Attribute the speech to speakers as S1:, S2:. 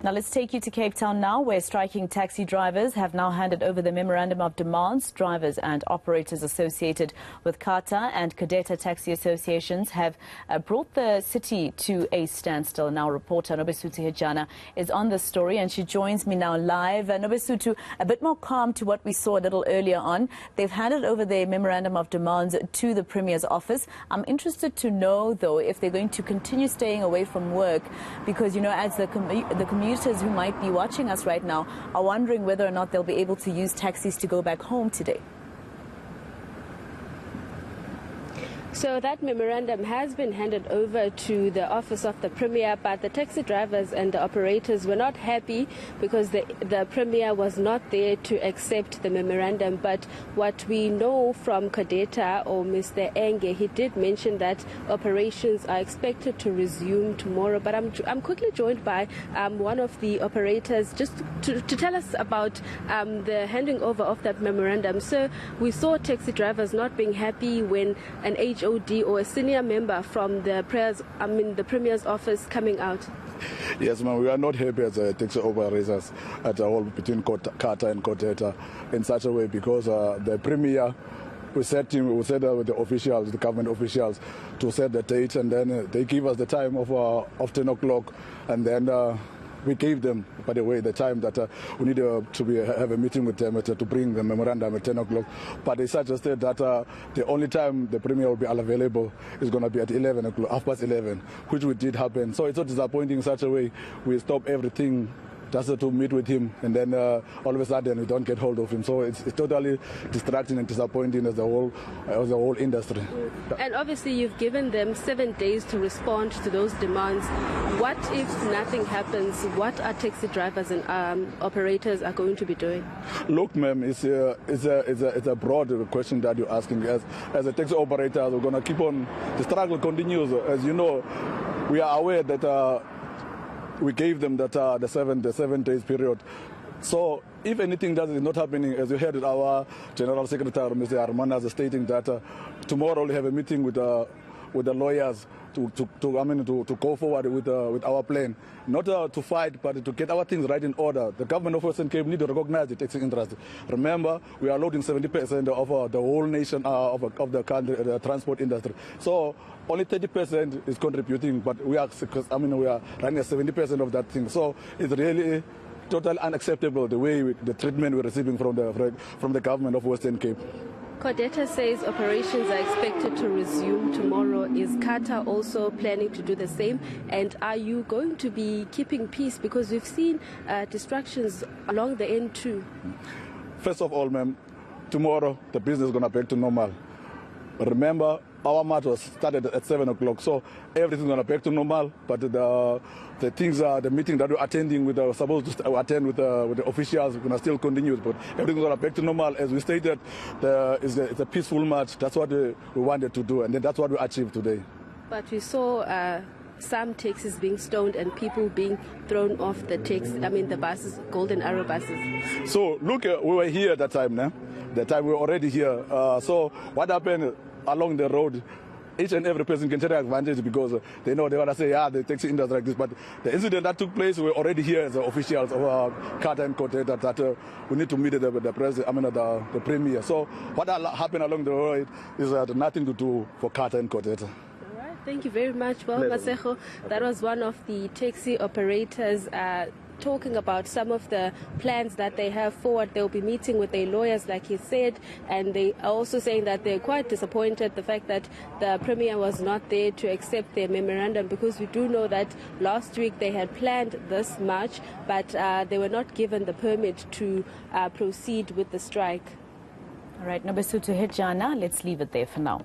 S1: Now let's take you to Cape Town now, where striking taxi drivers have now handed over the memorandum of demands. Drivers and operators associated with CATA and Codeta taxi associations have brought the city to a standstill. Now reporter Nobesuthu Hejana is on this story and she joins me now live. Nobesuthu, a bit more calm to what we saw a little earlier on. They've handed over their memorandum of demands to the Premier's office. I'm interested to know, though, if they're going to continue staying away from work, because, you know, as the commuters who might be watching us right now are wondering whether or not they'll be able to use taxis to go back home today.
S2: So that memorandum has been handed over to the office of the Premier, but the taxi drivers and the operators were not happy because the Premier was not there to accept the memorandum. But what we know from Codeta, or Mr. Enge, he did mention that operations are expected to resume tomorrow. But I'm quickly joined by one of the operators just to tell us about the handing over of that memorandum. So we saw taxi drivers not being happy when an HOD or a senior member from the Premier's office coming out.
S3: Yes, ma'am, we are not happy as taxi operators at all between CATA and Codeta in such a way, because the Premier, we said with the officials, the government officials, to set the date, and then they give us the time of 10 o'clock, and then we gave them, by the way, the time that we need to have a meeting with them to bring the memorandum at 10 o'clock. But they suggested that the only time the Premier will be available is going to be at 11 o'clock, 11:30, which we did happen. So it's so disappointing in such a way. We stop everything just to meet with him, and then all of a sudden we don't get hold of him. So it's totally distracting and disappointing as the whole industry.
S2: And obviously you've given them 7 days to respond to those demands. What if nothing happens? What are taxi drivers and operators are going to be doing?
S3: Look, ma'am, it's a broad question that you're asking. As a taxi operator, we're going to keep on. The struggle continues. As you know, we are aware that we gave them that the seven days period. So if anything that is not happening, as you heard our General Secretary, Mr. Armanas, stating that tomorrow we have a meeting with the lawyers to go forward with our plan, not to fight, but to get our things right in order. The government of Western Cape need to recognize the taxi industry. Remember, we are loading 70% of the whole nation of the country, the transport industry. So only 30% is contributing, but we are running at 70% of that thing. So it's really totally unacceptable the treatment we're receiving from the government of Western Cape.
S2: Codeta says operations are expected to resume tomorrow. Is CATA also planning to do the same? And are you going to be keeping peace? Because we've seen distractions along the end too.
S3: First of all, ma'am, tomorrow the business is going to back to normal. Remember, our march was started at 7 o'clock, so everything's going to back to normal. But the meeting that we're attending with, supposed to attend with the officials, we're going to still continue. But everything's going to back to normal. As we stated, it's a peaceful march. That's what we wanted to do, and then that's what we achieved today.
S2: But we saw some taxis being stoned and people being thrown off the the buses, Golden Arrow buses.
S3: So look, we were here at that time, nah? That time we were already here. So what happened along the road? Each and every person can take advantage because they know they're going to say, yeah, the taxi industry like this. But the incident that took place, we're already here as officials of CATA and Codeta that we need to meet the president, the Premier. So what happened along the road is nothing to do for CATA and Codeta.
S2: Thank you very much. Well, Masejo, that was one of the taxi operators talking about some of the plans that they have forward. They'll be meeting with their lawyers, like he said, and they are also saying that they're quite disappointed the fact that the Premier was not there to accept their memorandum, because we do know that last week they had planned this march, but they were not given the permit to proceed with the strike.
S1: All right, Nobesuthu Hejana, let's leave it there for now.